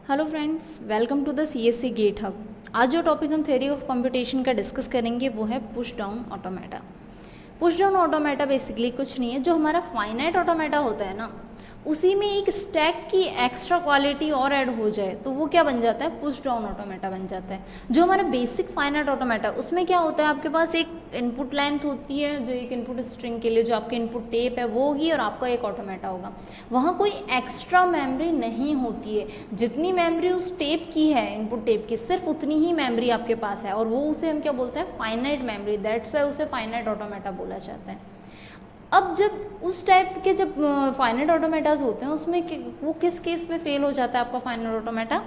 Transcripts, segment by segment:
Hello friends, welcome to the CSC gate hub. आज जो topic हम थ्योरी ऑफ कंप्यूटेशन का डिस्कस करेंगे वो है push down automata. Push down automata basically कुछ नहीं है, जो हमारा फाइनाइट ऑटोमेटा होता है ना, उसी में एक स्टैक की एक्स्ट्रा क्वालिटी और ऐड हो जाए तो वो क्या बन जाता है, पुश डाउन ऑटोमेटा बन जाता है। जो हमारा बेसिक फाइनाइट ऑटोमेटा, उसमें क्या होता है, आपके पास एक इनपुट लेंथ होती है, जो एक इनपुट स्ट्रिंग के लिए जो आपकी इनपुट टेप है वो होगी, और आपका एक ऑटोमेटा होगा। वहाँ कोई एक्स्ट्रा मेमोरी नहीं होती है, जितनी मेमोरी उस टेप की है, इनपुट टेप की, सिर्फ उतनी ही मेमोरी आपके पास है, और वो उसे हम क्या बोलते हैं, फाइनाइट मेमोरी। दैट्स वाई उसे फाइनाइट ऑटोमेटा बोला जाता है। अब जब उस टाइप के जब फाइनाइट ऑटोमेटाज होते हैं, उसमें वो किस केस में फेल हो जाता है आपका फाइनाइट ऑटोमेटा,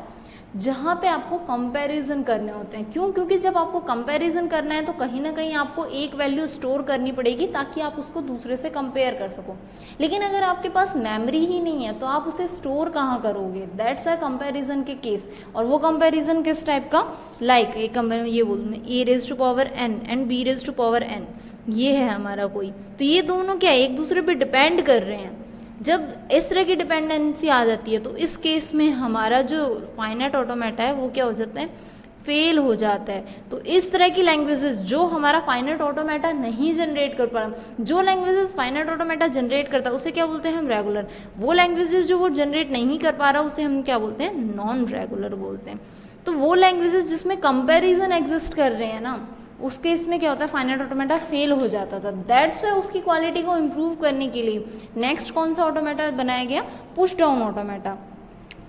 जहाँ पे आपको कंपैरिजन करने होते हैं। क्यों? क्योंकि जब आपको कंपैरिजन करना है तो कहीं ना कहीं आपको एक वैल्यू स्टोर करनी पड़ेगी ताकि आप उसको दूसरे से कंपेयर कर सको। लेकिन अगर आपके पास मेमोरी ही नहीं है तो आप उसे स्टोर कहाँ करोगे? दैट्स वाई कंपैरिजन के केस। और वो कंपैरिजन किस टाइप का, लाइक एक ये बोलूँ, a raise to power n and b raise to power n, ये है हमारा कोई, तो ये दोनों क्या एक दूसरे पे डिपेंड कर रहे हैं। जब इस तरह की डिपेंडेंसी आ जाती है तो इस केस में हमारा जो फाइनाइट ऑटोमेटा है वो क्या हो जाता है, फेल हो जाता है। तो इस तरह की लैंग्वेजेस जो हमारा फाइनाइट ऑटोमेटा नहीं जनरेट कर पा रहा, जो लैंग्वेजेस फाइनाइट ऑटोमेटा जनरेट करता है उसे क्या बोलते हैं हम, रेगुलर। वो लैंग्वेजेस जो वो जनरेट नहीं कर पा रहा उसे हम क्या बोलते हैं, नॉन रेगुलर बोलते हैं। तो वो लैंग्वेजेस जिसमें कंपेरिजन एग्जिस्ट कर रहे हैं ना, उसके इसमें क्या होता है, फाइनाइट ऑटोमेटा फेल हो जाता था। दैट्स वाई उसकी क्वालिटी को इम्प्रूव करने के लिए नेक्स्ट कौन सा ऑटोमेटा बनाया गया, push down automata.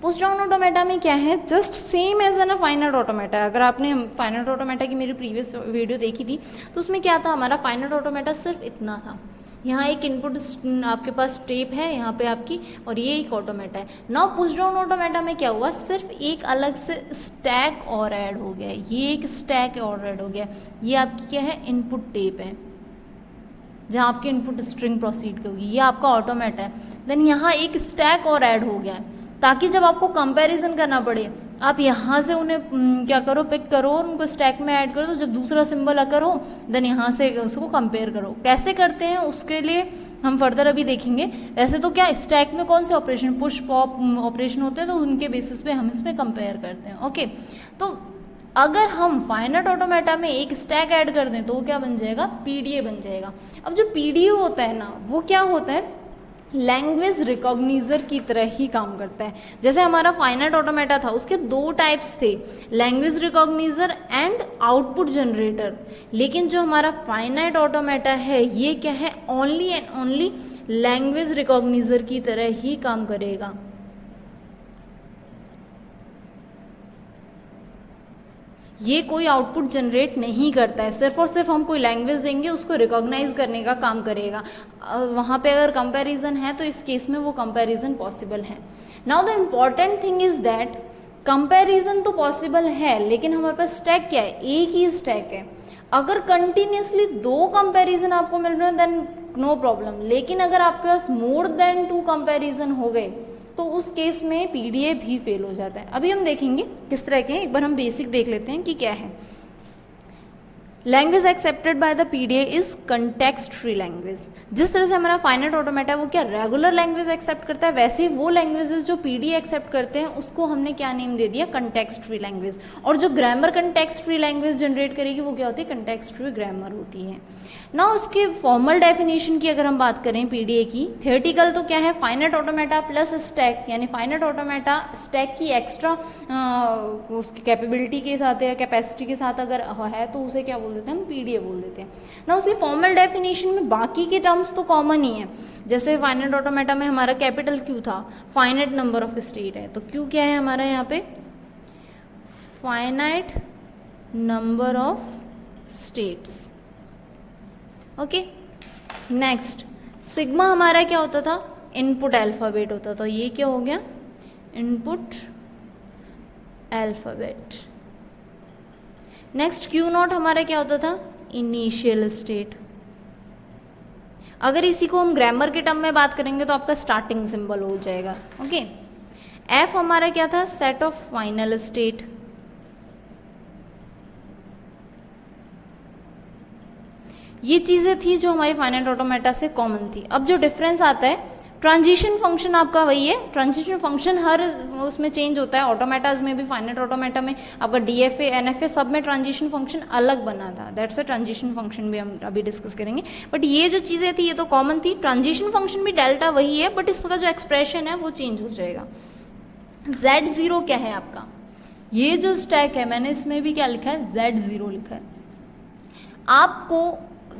Push down automata में क्या है, just same as an finite automata. अगर आपने फाइनाइट ऑटोमेटा की मेरी प्रीवियस वीडियो देखी थी तो उसमें क्या था, हमारा फाइनाइट ऑटोमेटा सिर्फ इतना था, यहाँ एक इनपुट आपके पास टेप है यहाँ पे आपकी, और ये एक ऑटोमेटा है। नाउ पुश डाउन ऑटोमेटा में क्या हुआ, सिर्फ एक अलग से स्टैक और ऐड हो गया, ये एक स्टैक और ऐड हो गया। ये आपकी क्या है, इनपुट टेप है जहाँ आपकी इनपुट स्ट्रिंग प्रोसीड होगी, ये आपका ऑटोमेटा है। देन यहाँ एक स्टैक और ऐड हो गया है ताकि जब आपको कंपैरिजन करना पड़े आप यहाँ से उन्हें क्या करो, पिक करो और उनको स्टैक में ऐड करो, तो जब दूसरा सिंबल अकर हो देन यहाँ से उसको कंपेयर करो। कैसे करते हैं उसके लिए हम फर्दर अभी देखेंगे। वैसे तो क्या स्टैक में कौन से ऑपरेशन, पुश पॉप ऑपरेशन होते हैं, तो उनके बेसिस पे हम इसमें कंपेयर करते हैं। ओके, तो अगर हम फाइनाइट ऑटोमेटा में एक स्टैक ऐड कर दें तो वो क्या बन जाएगा, PDA बन जाएगा। अब जो PDA होता है ना, वो क्या होता है, लैंग्वेज रिकॉग्निजर की तरह ही काम करता है। जैसे हमारा फाइनाइट ऑटोमेटा था, उसके दो टाइप्स थे, लैंग्वेज रिकॉग्निजर एंड आउटपुट जनरेटर। लेकिन जो हमारा फाइनाइट ऑटोमेटा है ये क्या है, ओनली एंड ओनली लैंग्वेज रिकॉग्निजर की तरह ही काम करेगा। ये कोई आउटपुट जनरेट नहीं करता है, सिर्फ और सिर्फ हम कोई लैंग्वेज देंगे उसको रिकॉग्नाइज करने का काम करेगा। वहाँ पे अगर कंपैरिजन है तो इस केस में वो कंपैरिजन पॉसिबल है। Now the important thing is that comparison तो पॉसिबल है, लेकिन हमारे पास स्टैक क्या है, एक ही स्टैक है। अगर कंटिन्यूसली दो कंपैरिजन आपको मिल रहे हैं देन नो प्रॉब्लम, लेकिन अगर आपके पास मोर देन 2 कंपैरिजन हो गए तो उस केस में PDA भी फेल हो जाता है। अभी हम देखेंगे किस तरह के, एक बार हम बेसिक देख लेते हैं कि क्या है। Language accepted by the PDA is context free language. जिस तरह से हमारा फाइनाइट ऑटोमेटा है वो क्या रेगुलर लैंग्वेज एक्सेप्ट करता है, वैसे ही वो लैंग्वेजेस जो PDA एक्सेप्ट करते हैं उसको हमने क्या नेम दे दिया, कंटेक्स्ट फ्री लैंग्वेज। और जो grammar context free language generate करेगी वो क्या होती है, कंटेक्स्ट फ्री ग्रामर होती है ना। उसके फॉर्मल डेफिनेशन की अगर हम बात करें PDA की, थियोरेटिकल तो क्या है, फाइनाइट ऑटोमेटा प्लस स्टैक, यानी फाइनाइट ऑटोमेटा स्टैक की एक्स्ट्रा उसकी कैपेबिलिटी के साथ या कैपेसिटी के साथ अगर है तो उसे क्या बोल देते हैं, हम PDA बोल देते हैं ना। उसकी फॉर्मल डेफिनेशन में बाकी के टर्म्स तो कॉमन ही है। जैसे फाइनाइट ऑटोमेटा में हमारा कैपिटल Q था, फाइनाइट नंबर ऑफ स्टेट है, तो Q क्या है हमारा यहाँ पे, finite number of states. Okay, next sigma हमारा क्या होता था, इनपुट अल्फाबेट होता था, ये क्या हो गया, इनपुट अल्फाबेट। नेक्स्ट Q0 हमारा क्या होता था, इनिशियल स्टेट। अगर इसी को हम ग्रामर के टर्म में बात करेंगे तो आपका स्टार्टिंग सिंबल हो जाएगा। ओके, F हमारा क्या था, सेट ऑफ फाइनल स्टेट। ये चीज़ें थी जो हमारी फाइनाइट ऑटोमेटा से कॉमन थी। अब जो डिफरेंस आता है ट्रांजिशन फंक्शन आपका वही है, ट्रांजिशन फंक्शन हर उसमें चेंज होता है, ऑटोमेटाज में भी, फाइनाइट ऑटोमेटा में, आपका डीएफए एनएफए सब में ट्रांजिशन फंक्शन अलग बना था, दैट्स अ ट्रांजिशन फंक्शन भी हम अभी डिस्कस करेंगे। बट ये जो चीज़ें थी ये तो कॉमन थी, ट्रांजिशन फंक्शन भी डेल्टा वही है, बट इसका जो एक्सप्रेशन है वो चेंज हो जाएगा। Z0 क्या है आपका, ये जो स्टैक है मैंने इसमें भी क्या लिखा है, Z0 लिखा है। आपको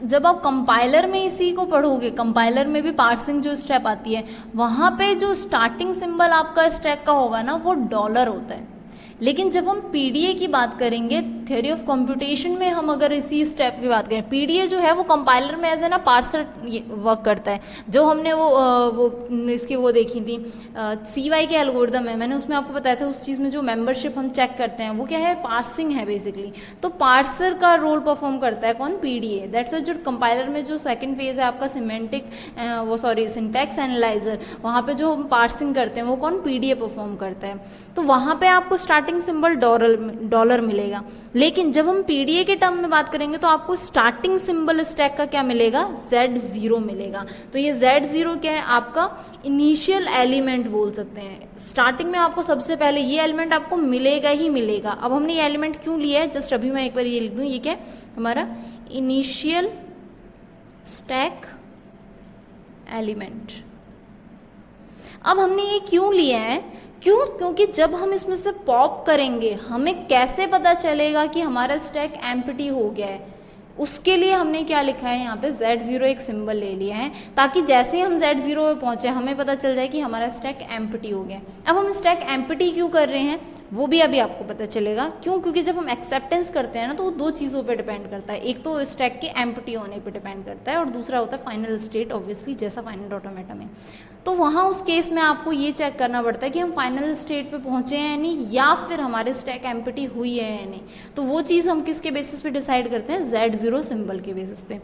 जब आप कंपाइलर में इसी को पढ़ोगे, कंपाइलर में भी पार्सिंग जो स्टेप आती है, वहाँ पे जो स्टार्टिंग सिंबल आपका स्टैक का होगा ना वो डॉलर होता है। लेकिन जब हम पीडीए की बात करेंगे, थ्योरी ऑफ कंप्यूटेशन में हम अगर इसी स्टेप की बात करें, पीडीए जो है वो कंपाइलर में एज ए ना पार्सर वर्क करता है। जो हमने वो इसकी वो देखी थी CY के एल्गोरिदम है, मैंने उसमें आपको बताया था उस चीज़ में जो मेंबरशिप हम चेक करते हैं वो क्या है, पार्सिंग है बेसिकली। तो पार्सर का रोल परफॉर्म करता है कौन, पीडीए। दैट्स जो कंपाइलर में जो सेकेंड फेज है आपका सिंटैक्स एनालाइजर, वहाँ पे जो हम पार्सिंग करते हैं वो कौन, पीडीए परफॉर्म करता है। तो वहाँ पे आपको स्टार्टिंग सिंबल डॉलर मिलेगा। लेकिन जब हम पीडीए के टर्म में बात करेंगे तो आपको स्टार्टिंग सिंबल स्टैक का क्या मिलेगा, Z0 मिलेगा। तो ये Z0 क्या है, आपका इनिशियल एलिमेंट बोल सकते हैं। स्टार्टिंग में आपको सबसे पहले ये एलिमेंट आपको मिलेगा ही मिलेगा। अब हमने ये एलिमेंट क्यों लिया है, जस्ट अभी मैं एक बार ये लिख दूं, ये क्या है हमारा इनिशियल स्टैक एलिमेंट। अब हमने ये क्यों लिया है, क्योंकि जब हम इसमें से पॉप करेंगे हमें कैसे पता चलेगा कि हमारा स्टैक एम्प्टी हो गया है, उसके लिए हमने क्या लिखा है यहाँ पे Z0 एक सिंबल ले लिया है, ताकि जैसे ही हम Z0 पे पहुंचे हमें पता चल जाए कि हमारा स्टैक एम्प्टी हो गया है। अब हम स्टैक एम्प्टी क्यों कर रहे हैं वो भी अभी आपको पता चलेगा क्यों, क्योंकि जब हम एक्सेप्टेंस करते हैं ना तो वो दो चीज़ों पे डिपेंड करता है, एक तो स्टैक के एम्प्टी होने पे डिपेंड करता है और दूसरा होता है फाइनल स्टेट, ऑब्वियसली जैसा फाइनल ऑटोमेटा में। तो वहाँ उस केस में आपको ये चेक करना पड़ता है कि हम फाइनल स्टेट पे पहुँचे हैं या नहीं, या फिर हमारे स्टैक एम्प्टी हुई है या नहीं। तो वो चीज़ हम किसके बेसिस पे डिसाइड करते हैं, Z0 सिंबल के बेसिस पे।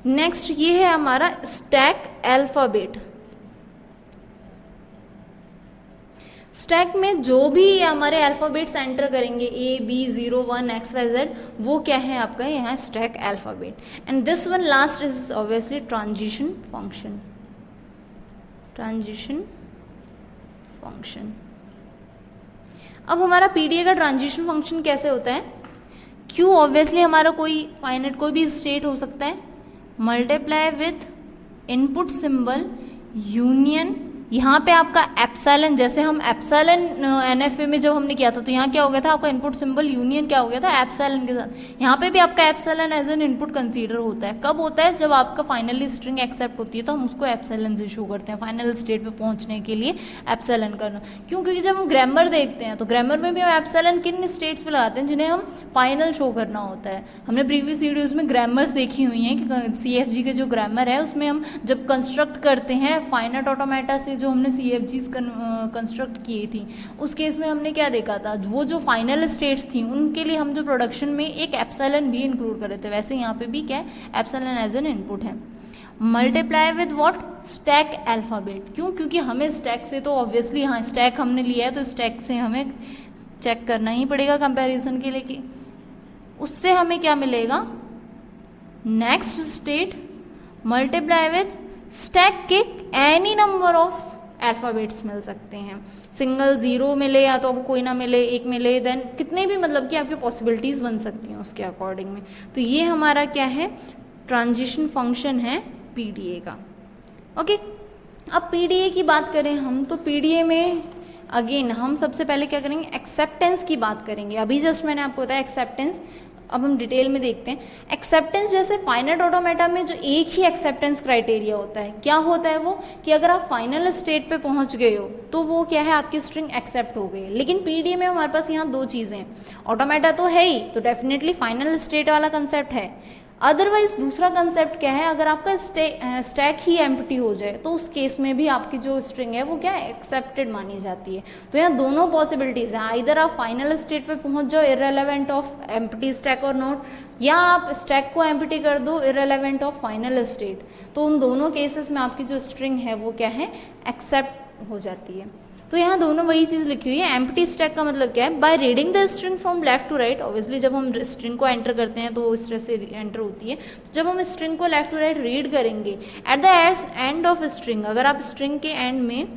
नेक्स्ट ये है हमारा स्टैक अल्फाबेट। स्टैक में जो भी हमारे अल्फाबेट्स एंटर करेंगे A B 0 1 XYZ, वो क्या है आपका यहाँ stack alphabet. And this one last is obviously transition function. Transition function. अब हमारा पीडीए का ट्रांजिशन फंक्शन कैसे होता है, क्यों ऑब्वियसली हमारा कोई फाइनाइट कोई भी स्टेट हो सकता है, multiply with input symbol union, यहाँ पे आपका एप्सिलॉन, जैसे हम एप्सिलॉन एनएफए में जब हमने किया था तो यहाँ क्या हो गया था आपका इनपुट सिंबल यूनियन क्या हो गया था एप्सिलॉन के साथ। यहाँ पे भी आपका epsilon as an input consider होता है। कब होता है, जब आपका फाइनली स्ट्रिंग एक्सेप्ट होती है तो हम उसको एप्सिलॉन से शो करते हैं। फाइनल स्टेट पे पहुंचने के लिए एप्सिलॉन करना क्यों, क्योंकि जब हम ग्रामर देखते हैं तो ग्रामर में भी हम एप्सिलॉन किन स्टेट्स पे लगाते हैं जिन्हें हम फाइनल शो करना होता है। हमने प्रीवियस वीडियोज में ग्रामर्स देखी हुई हैं कि CFG के जो ग्रामर है उसमें हम जब कंस्ट्रक्ट करते हैं फाइनाइट ऑटोमेटा से, जो हमने CFGs कंस्ट्रक्ट की थी उस केस में हमने क्या देखा था, वो जो फाइनल स्टेट्स थी उनके लिए हम जो प्रोडक्शन में एक एप्सिलॉन भी इंक्लूड कर रहे थे, वैसे यहाँ पे भी क्या है एप्सिलॉन एज एन इनपुट है। Multiply with what, stack alphabet. क्यों, क्योंकि हमें स्टैक से तो ऑब्वियसली यहाँ स्टैक हमने लिया है तो स्टैक से हमें चेक करना ही पड़ेगा कंपैरिजन के लिए कि उससे हमें क्या मिलेगा, next state multiply with stack के एनी नंबर ऑफ अल्फाबेट्स मिल सकते हैं, सिंगल 0 मिले या तो आपको कोई ना मिले, एक मिले, देन कितने भी मतलब कि आपकी पॉसिबिलिटीज बन सकती हैं उसके अकॉर्डिंग में। तो ये हमारा क्या है ट्रांजिशन फंक्शन है पीडीए का। ओके, अब पीडीए की बात करें हम तो पीडीए में अगेन हम सबसे पहले क्या करेंगे, एक्सेप्टेंस की बात करेंगे। अभी जस्ट मैंने आपको बताया एक्सेप्टेंस, अब हम डिटेल में देखते हैं। एक्सेप्टेंस जैसे फाइनाइट ऑटोमेटा में जो एक ही एक्सेप्टेंस क्राइटेरिया होता है, क्या होता है वो कि अगर आप फाइनल स्टेट पे पहुंच गए हो तो वो क्या है आपकी स्ट्रिंग एक्सेप्ट हो गई। लेकिन पीडीए में हमारे पास यहाँ दो चीज़ें हैं, ऑटोमेटा तो है ही तो डेफिनेटली फाइनल स्टेट वाला कंसेप्ट है, अदरवाइज दूसरा कंसेप्ट क्या है, अगर आपका स्टैक ही एम्प्टी हो जाए तो उस केस में भी आपकी जो स्ट्रिंग है वो क्या है एक्सेप्टेड मानी जाती है। तो यहाँ दोनों पॉसिबिलिटीज हैं, आइदर आप फाइनल स्टेट पे पहुंच जाओ इररेलेवेंट ऑफ एम्प्टी स्टैक और नोट, या आप स्टैक को एम्प्टी कर दो इररेलेवेंट ऑफ फाइनल स्टेट। तो उन दोनों केसेस में आपकी जो स्ट्रिंग है वो क्या है एक्सेप्ट हो जाती है। तो यहाँ दोनों वही चीज़ लिखी हुई है। एम्प्टी स्टैक का मतलब क्या है, by reading the string from left to right. Obviously जब हम स्ट्रिंग को एंटर करते हैं तो इस तरह से एंटर होती है। जब हम स्ट्रिंग को लेफ्ट टू राइट रीड करेंगे, at the end of string, अगर आप स्ट्रिंग के एंड में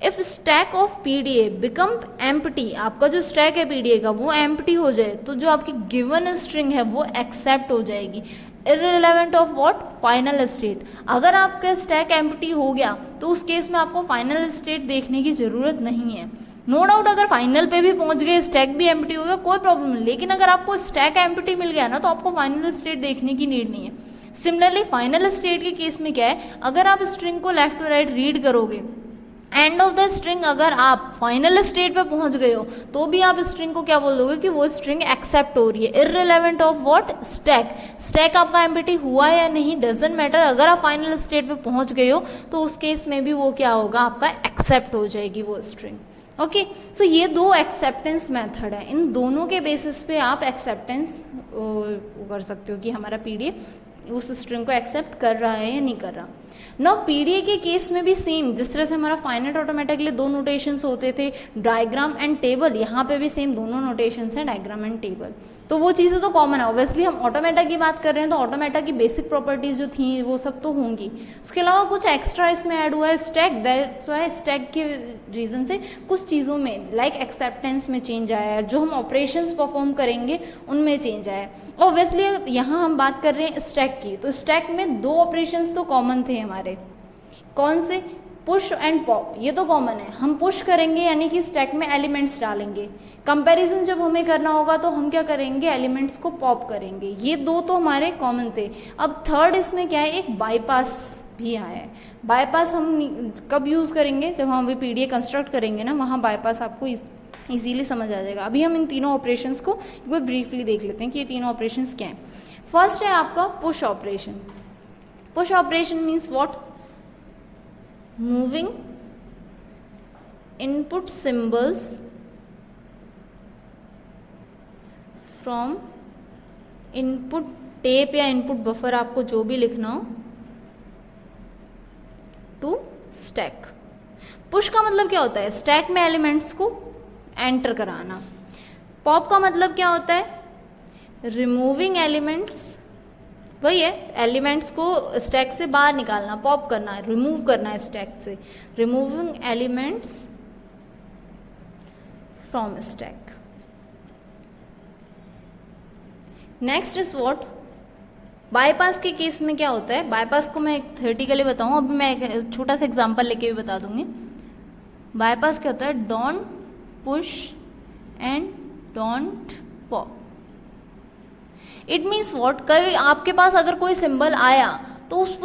if stack of PDA become empty, आपका जो स्टैक है पीडीए का वो एम्प्टी हो जाए, तो जो आपकी गिवन स्ट्रिंग है वो एक्सेप्ट हो जाएगी, irrelevant of what, final state. अगर आपका स्टैक एम्प्टी हो गया तो उस केस में आपको फाइनल स्टेट देखने की जरूरत नहीं है। नो डाउट अगर फाइनल पे भी पहुंच गए, स्टैक भी एम्प्टी हो गया, कोई प्रॉब्लम नहीं, लेकिन अगर आपको स्टैक एम्प्टी मिल गया ना तो आपको फाइनल स्टेट देखने की नीड नहीं है। सिमिलरली फाइनल स्टेट के केस में क्या है, अगर आप स्ट्रिंग को लेफ्ट टू राइट रीड करोगे, एंड ऑफ द स्ट्रिंग अगर आप फाइनल स्टेट पे पहुंच गए हो तो भी आप स्ट्रिंग को क्या बोल दोगे कि वो स्ट्रिंग एक्सेप्ट हो रही है, irrelevant of what, stack. Stack आपका एम्प्टी हुआ है या नहीं डजंट मैटर, अगर आप फाइनल स्टेट पे पहुंच गए हो तो उस केस में भी वो क्या होगा, आपका एक्सेप्ट हो जाएगी वो स्ट्रिंग। ओके, सो ये दो एक्सेप्टेंस मेथड है, इन दोनों के बेसिस पे आप एक्सेप्टेंस कर सकते हो कि हमारा पीडीए उस स्ट्रिंग को एक्सेप्ट कर रहा है या नहीं कर रहा। नाउ पीडीए के केस में भी सेम, जिस तरह से हमारा फाइनाइट ऑटोमेटा के लिए दो नोटेशंस होते थे, डायग्राम एंड टेबल, यहाँ पे भी सेम दोनों नोटेशंस हैं, डायग्राम एंड टेबल। तो वो चीज़ें तो कॉमन है। ऑब्वियसली हम ऑटोमेटा की बात कर रहे हैं तो ऑटोमेटा की बेसिक प्रॉपर्टीज जो थी वो सब तो होंगी, उसके अलावा कुछ एक्स्ट्रा इसमें ऐड हुआ है स्टैक, दैट्स व्हाई स्टैक के रीज़न से कुछ चीज़ों में लाइक एक्सेप्टेंस में चेंज आया है, जो हम ऑपरेशंस परफॉर्म करेंगे उनमें चेंज आया है। ऑब्वियसली यहाँ हम बात कर रहे हैं स्टैक की, तो स्टैक में दो ऑपरेशंस तो कॉमन थे हमारे, कौन से, पुश एंड पॉप, ये तो कॉमन है। हम पुश करेंगे यानी कि स्टैक में एलिमेंट्स डालेंगे, कंपैरिजन जब हमें करना होगा तो हम क्या करेंगे, एलिमेंट्स को पॉप करेंगे। ये दो तो हमारे कॉमन थे। अब थर्ड इसमें क्या है, एक बाईपास भी आया है। बाईपास हम कब यूज़ करेंगे, जब हम अभी पीडीए कंस्ट्रक्ट करेंगे ना, वहाँ बाईपास आपको इजीली समझ आ जाएगा। अभी हम इन तीनों ऑपरेशंस को एक बार ब्रीफली देख लेते हैं कि ये तीनों ऑपरेशंस क्या हैं। फर्स्ट है आपका push operation. Push operation means what, moving input symbols from input tape या input buffer, आपको जो भी लिखना हो, to stack। पुश का मतलब क्या होता है, स्टैक में एलिमेंट्स को एंटर कराना। पॉप का मतलब क्या होता है, रिमूविंग एलिमेंट्स, वही है, एलिमेंट्स को स्टैक से बाहर निकालना, पॉप करना है, रिमूव करना है स्टैक से, removing elements from stack. Next is what, bypass के केस में क्या होता है, बाईपास को मैं थ्योरेटिकली बताऊं, अभी मैं एक छोटा सा एग्जांपल लेके भी बता दूंगी। बाईपास क्या होता है, don't push and don't pop. It means what, कई आपके पास अगर कोई सिंबल आया तो उस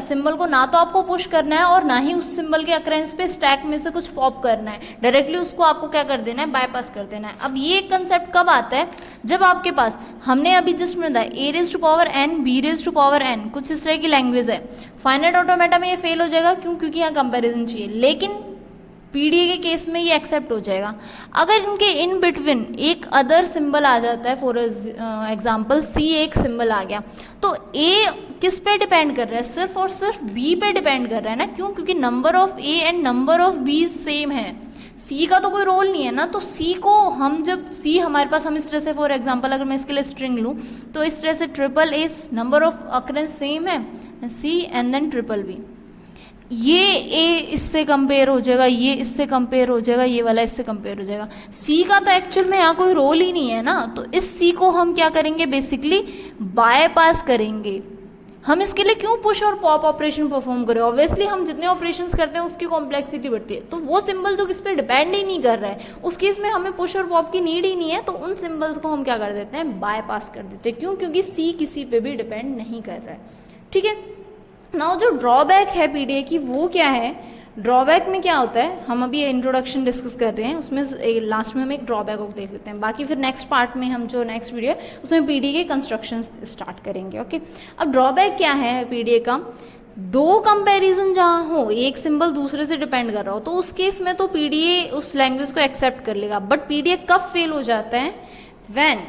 सिंबल को ना तो आपको पुश करना है और ना ही उस सिंबल के अक्रेंस पे स्टैक में से कुछ पॉप करना है, डायरेक्टली उसको आपको क्या कर देना है, बाईपास कर देना है। अब ये कंसेप्ट कब आता है, जब आपके पास, हमने अभी जस्ट में बताया a raise to power n, b raise to power n, कुछ इस तरह की लैंग्वेज है। फाइनाइट ऑटोमेटा में ये फेल हो जाएगा, क्यों, क्योंकि यहाँ कंपेरिजन चाहिए, लेकिन पीडीए के केस में ये एक्सेप्ट हो जाएगा। अगर इनके इन बिटवीन एक अदर सिंबल आ जाता है, फॉर एग्जांपल सी एक सिंबल आ गया, तो ए किस पे डिपेंड कर रहा है, सिर्फ और सिर्फ बी पे डिपेंड कर रहा है ना, क्यों, क्योंकि number of A and number of B same है, सी का तो कोई रोल नहीं है ना। तो सी को हम जब सी हमारे पास, हम इस तरह से फॉर एग्जांपल अगर मैं इसके लिए स्ट्रिंग लूँ तो इस तरह से triple A, number of occurrence same है, सी एंड देन ट्रिपल बी, ये ए इससे कंपेयर हो जाएगा, ये इससे कंपेयर हो जाएगा, ये वाला इससे कंपेयर हो जाएगा। सी का तो एक्चुअल में यहाँ कोई रोल ही नहीं है ना, तो इस सी को हम क्या करेंगे, बेसिकली बायपास करेंगे। हम इसके लिए क्यों पुश और पॉप ऑपरेशन परफॉर्म करें, ऑब्वियसली हम जितने ऑपरेशंस करते हैं उसकी कॉम्प्लेक्सिटी बढ़ती है, तो वो सिंबल जो किस पे डिपेंड ही नहीं कर रहा है, उस केस में हमें पुश और पॉप की नीड ही नहीं है, तो उन सिंबल्स को हम क्या कर देते हैं, बायपास कर देते हैं। क्यों, क्योंकि सी किसी पे भी डिपेंड नहीं कर रहा है। ठीक है, नाउ जो ड्रॉबैक है पीडीए की वो क्या है, ड्रॉबैक में क्या होता है, हम अभी इंट्रोडक्शन डिस्कस कर रहे हैं, उसमें लास्ट में हम एक ड्रॉबैक को देख लेते हैं, बाकी फिर नेक्स्ट पार्ट में हम जो नेक्स्ट वीडियो है उसमें पीडीए के कंस्ट्रक्शन स्टार्ट करेंगे। ओके, अब ड्रॉबैक क्या है पीडीए का, दो कंपैरिजन जहाँ हो, एक सिंबल दूसरे से डिपेंड कर रहा हो, तो उस केस में तो पीडीए उस लैंग्वेज को एक्सेप्ट कर लेगा, बट पीडीए कब फेल हो जाता है, when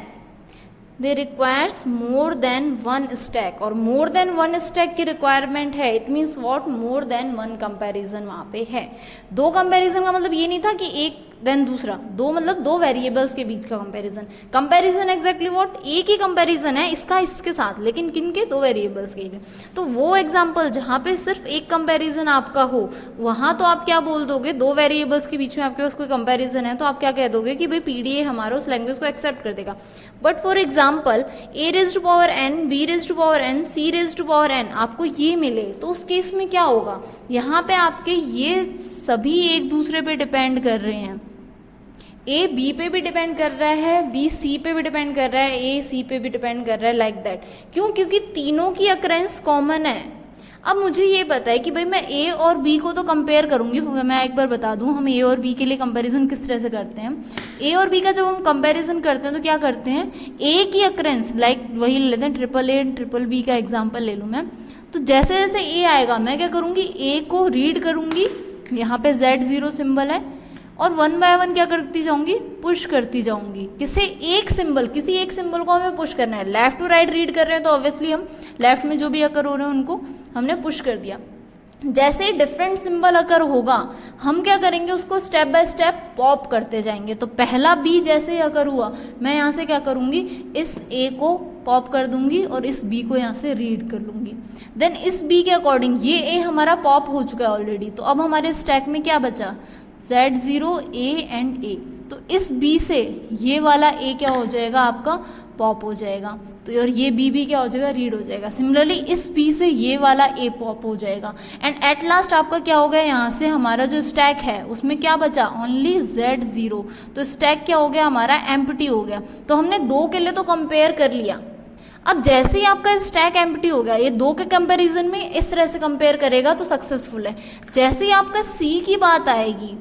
they requires more than one stack, और मोर देन वन स्टैक की रिक्वायरमेंट है, it means what, more than one comparison वहाँ पे है। दो कंपैरिजन का मतलब ये नहीं था कि एक देन दूसरा, दो मतलब दो वेरिएबल्स के बीच का कंपैरिजन। कंपैरिजन एग्जैक्टली व्हाट, एक ही कंपैरिजन है इसका इसके साथ, लेकिन किन के, दो वेरिएबल्स के लिए। तो वो एग्जांपल जहाँ पे सिर्फ एक कंपैरिजन आपका हो, वहाँ तो आप क्या बोल दोगे, दो वेरिएबल्स के बीच में आपके पास कोई कंपैरिजन है तो आप क्या कह दोगे कि भाई पीडीए हमारा उस लैंग्वेज को एक्सेप्ट कर देगा। But for example a raise to power n, b raise to power n, c raise to power n, आपको ये मिले तो उस केस में क्या होगा, यहाँ पे आपके ये सभी एक दूसरे पे डिपेंड कर रहे हैं। ए बी पे भी डिपेंड कर रहा है, बी सी पे भी डिपेंड कर रहा है, ए सी पे भी डिपेंड कर रहा है, लाइक दैट। क्यों? क्योंकि तीनों की अक्रेंस कॉमन है। अब मुझे ये पता है कि भाई मैं ए और बी को तो कंपेयर करूंगी। मैं एक बार बता दूं, हम ए और बी के लिए कंपैरिजन किस तरह से करते हैं। ए और बी का जब हम कंपैरिजन करते हैं तो क्या करते हैं, ए की अक्रेंस, लाइक वही लेते हैं, ट्रिपल ए ट्रिपल बी का एग्जाम्पल ले लूँ मैं। तो जैसे जैसे ए आएगा मैं क्या करूँगी, ए को रीड करूँगी, यहाँ पे Z0 सिंबल है, और वन बाय वन क्या करती जाऊंगी, पुश करती जाऊंगी। किसी एक सिंबल को हमें पुश करना है। लेफ्ट टू राइट रीड कर रहे हैं तो ऑब्वियसली हम लेफ्ट में जो भी अकर हो रहे हैं उनको हमने पुश कर दिया। जैसे डिफरेंट सिंबल अकर होगा हम क्या करेंगे, उसको स्टेप बाय स्टेप पॉप करते जाएंगे। तो पहला बी जैसे ही अकर हुआ, मैं यहाँ से क्या करूँगी, इस ए को पॉप कर दूंगी और इस बी को यहाँ से रीड कर लूँगी। देन इस बी के अकॉर्डिंग ये ए हमारा पॉप हो चुका है ऑलरेडी, तो अब हमारे स्टैक में क्या बचा, Z0 A एंड A। तो इस B से ये वाला A क्या हो जाएगा, आपका पॉप हो जाएगा। तो और ये B भी क्या हो जाएगा, रीड हो जाएगा। सिमिलरली इस B से ये वाला A पॉप हो जाएगा। एंड एट लास्ट आपका क्या हो गया, यहाँ से हमारा जो स्टैक है उसमें क्या बचा, ओनली Z0। तो स्टैक क्या हो गया हमारा, एम्प्टी हो गया। तो हमने दो के लिए तो कंपेयर कर लिया। अब जैसे ही आपका स्टैक एम्प्टी हो गया, ये दो के कंपैरिजन में इस तरह से कंपेयर करेगा तो सक्सेसफुल है। जैसे ही आपका C की बात आएगी,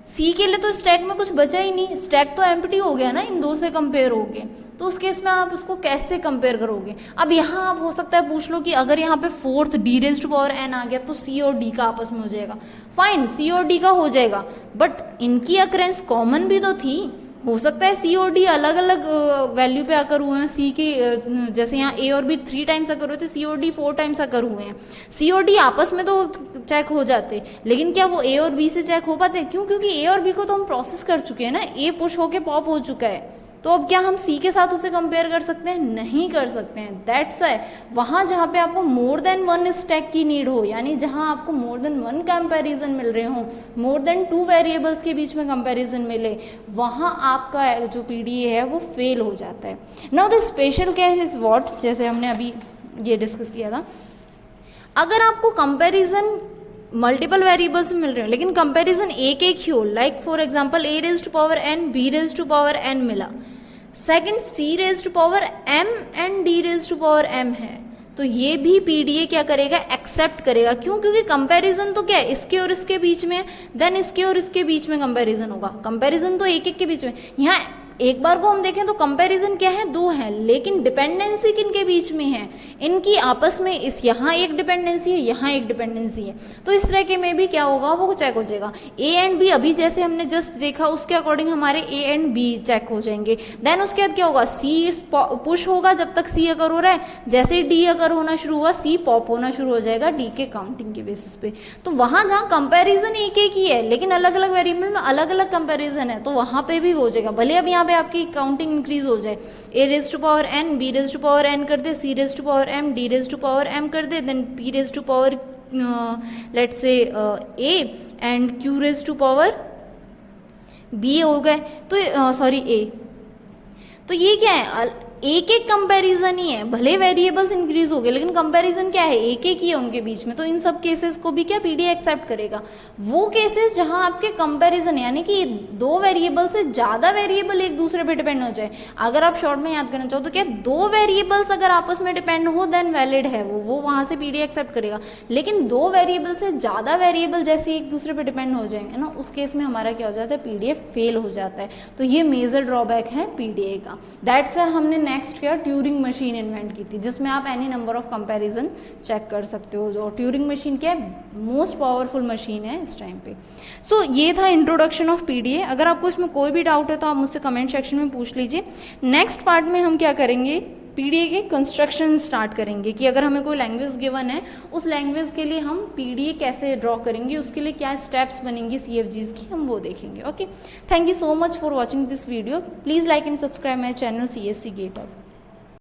सी के लिए तो स्टैक में कुछ बचा ही नहीं, स्टैक तो एम्प्टी हो गया ना इन दो से कंपेयर हो गए। तो उस केस में आप उसको कैसे कंपेयर करोगे। अब यहाँ आप हो सकता है पूछ लो कि अगर यहाँ पे fourth d raise to power n आ गया तो सी और डी का आपस में हो जाएगा। फाइन, सी और डी का हो जाएगा, बट इनकी अक्रेंस कॉमन भी तो थी। हो सकता है सी और डी अलग अलग वैल्यू पे आकर हुए हैं। सी के जैसे यहाँ ए और बी 3 टाइम्स आकर हुए थे, सी और डी 4 टाइम्स आकर हुए हैं। सी और डी आपस में तो चेक हो जाते, लेकिन क्या वो ए और बी से चेक हो पाते? क्यों? क्योंकि ए और बी को तो हम प्रोसेस कर चुके हैं ना, ए पुश होके पॉप हो चुका है। तो अब क्या हम सी के साथ उसे कंपेयर कर सकते हैं? नहीं कर सकते हैं। दैट्स वाई वहाँ जहाँ पे आपको मोर देन वन स्टैक की नीड हो, यानी जहाँ आपको मोर देन वन कंपैरिजन मिल रहे हो, मोर देन 2 वेरिएबल्स के बीच में कंपैरिजन मिले, वहाँ आपका जो पीडीए है वो फेल हो जाता है। Now the special case is what, जैसे हमने अभी ये डिस्कस किया था, अगर आपको कंपैरिजन मल्टीपल वेरिएबल्स में मिल रहे हो लेकिन कंपैरिजन एक एक ही हो, like for example a raise to power n, b raise to power n मिला, second c raise to power m and d raise to power m है, तो ये भी पीडीए क्या करेगा, एक्सेप्ट करेगा। क्यों? क्योंकि कंपैरिजन तो क्या है, इसके और इसके बीच में, देन इसके और इसके बीच में कंपैरिजन होगा। कंपैरिजन तो एक एक के बीच में। यहाँ एक बार को हम देखें तो कंपैरिजन क्या है, 2 है, लेकिन डिपेंडेंसी किनके बीच में है, इनकी आपस में। इस यहाँ एक डिपेंडेंसी है, यहाँ एक डिपेंडेंसी है, तो इस तरह के में भी क्या होगा, वो चेक हो जाएगा। ए एंड बी अभी जैसे हमने जस्ट देखा उसके अकॉर्डिंग हमारे ए एंड बी चेक हो जाएंगे। देन उसके बाद क्या होगा, सी पुश होगा जब तक सी अगर हो रहा है, जैसे ही डी अगर होना शुरू हुआ सी पॉप होना शुरू हो जाएगा डी के काउंटिंग के बेसिस पे। तो वहां जहाँ कंपैरिजन एक एक ही है लेकिन अलग अलग वेरिएबल में अलग अलग कंपैरिजन है, तो वहां पे भी हो जाएगा। भले अब यहाँ पे आपकी काउंटिंग इंक्रीज हो जाए, a raise to power n, b raise to power n कर दे, c raise to power m, d raise to power m कर दे, then p raise to power let's say a and q raise to power b हो गए, तो sorry ए। तो ये क्या है, एक एक कंपैरिजन ही है, भले वेरिएबल्स इंक्रीज हो गए लेकिन कंपैरिजन क्या है, एक एक ही है उनके बीच में। तो इन सब केसेस को भी क्या पीडीए एक्सेप्ट करेगा। वो केसेस जहां आपके कंपैरिजन यानी कि 2 वेरिएबल से ज्यादा वेरिएबल एक दूसरे पे डिपेंड हो जाए। अगर आप शॉर्ट में याद करना चाहो तो क्या 2 वेरिएबल्स अगर आपस में डिपेंड हो देन वैलिड है वो वहां से पीडीए एक्सेप्ट करेगा। लेकिन 2 वेरिएबल से ज्यादा वेरिएबल जैसे एक दूसरे पे डिपेंड हो जाएंगे ना, उस केस में हमारा क्या हो जाता है, पीडीए फेल हो जाता है। तो ये मेजर ड्रॉबैक है पीडीए का। दैट्स वाई हमने नेक्स्ट क्या, ट्यूरिंग मशीन इन्वेंट की थी, जिसमें आप any number of comparison check कर सकते हो। जो ट्यूरिंग मशीन क्या है, मोस्ट पावरफुल मशीन है इस टाइम पे। सो ये था इंट्रोडक्शन ऑफ पीडीए। अगर आपको इसमें कोई भी डाउट है तो आप मुझसे कमेंट सेक्शन में पूछ लीजिए। नेक्स्ट पार्ट में हम क्या करेंगे, पीडीए के कंस्ट्रक्शन स्टार्ट करेंगे कि अगर हमें कोई लैंग्वेज गिवन है, उस लैंग्वेज के लिए हम पीडीए कैसे ड्रॉ करेंगे, उसके लिए क्या स्टेप्स बनेंगी सीएफजीज की, हम वो देखेंगे। Okay, thank you so much for watching this video. Please like and subscribe my channel CSC gate hub.